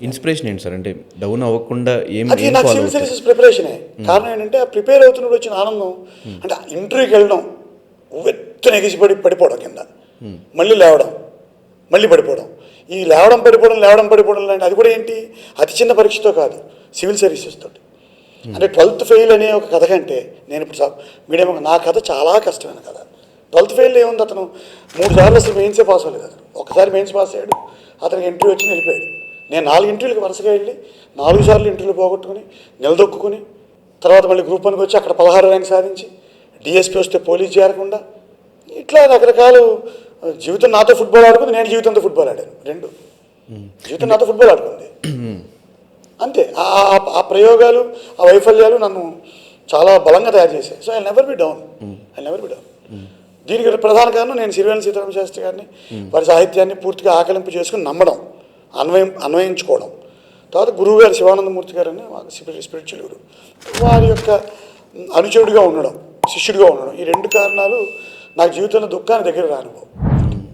Inspiration ఏంటి sir? అంటే down అవ్వకుండా అది నాకు సివిల్ సర్వీసెస్ ప్రిపరేషనే. కారణం ఏంటంటే ఆ ప్రిపేర్ అవుతున్నప్పుడు వచ్చిన ఆనందం, అంటే ఇంటర్వ్యూకి వెళ్ళడం, ఉవ్వెత్తున ఎగిసిపడి పడిపోవడం కింద, మళ్ళీ లేవడం, మళ్ళీ పడిపోవడం, ఈ లేవడం పడిపోవడం లాంటి అది కూడా ఏంటి, అతి చిన్న పరీక్షతో కాదు, సివిల్ సర్వీసెస్ తోటి. అంటే 12th ఫెయిల్ అనే ఒక కథ కంటే, నేను ఇప్పుడు మీడియం నా కథ చాలా కష్టమైన కథ. 12th ఫెయిల్ ఏముంది, అతను 3 సార్లు అసలు మెయిన్సే పాస్ అవ్వలేదు. అతను ఒకసారి మెయిన్స్ పాస్ అయ్యాడు, అతనికి ఇంటర్వ్యూ వచ్చి వెళ్ళిపోయాడు. నేను 4 ఇంటర్వ్యూలకు వరుసగా వెళ్ళి 4 సార్లు ఇంటర్వ్యూలు పోగొట్టుకుని నిలదొక్కుని, తర్వాత మళ్ళీ గ్రూప్ 1కి వచ్చి అక్కడ 16 ర్యాంక్ సాధించి, డిఎస్పీ వస్తే పోలీస్ చేరకుండా, ఇట్లా రకరకాలు. జీవితం నాతో ఫుట్బాల్ ఆడుకుంది, నేను జీవితంతో ఫుట్బాల్ ఆడాను. 2 జీవితం నాతో ఫుట్బాల్ ఆడుకుంది అంతే. ఆ ప్రయోగాలు, ఆ వైఫల్యాలు నన్ను చాలా బలంగా తయారు చేశాయి. So I never be down. దీనికి ప్రధాన కారణం నేను సిరివెన్నెల సీతారామ శాస్త్రి గారిని, వారి సాహిత్యాన్ని పూర్తిగా ఆకలింపు చేసుకుని నమ్మడం, అన్వయించుకోవడం. తర్వాత గురువు గారు శివానందమూర్తి గారు అని స్పిరిచువల్ గురువు, వారి యొక్క అనుచరుడిగా ఉండడం, శిష్యుడిగా ఉండడం, ఈ 2 కారణాలు నాకు జీవితంలో దుఃఖాన్ని దగ్గర రానివ్వవు.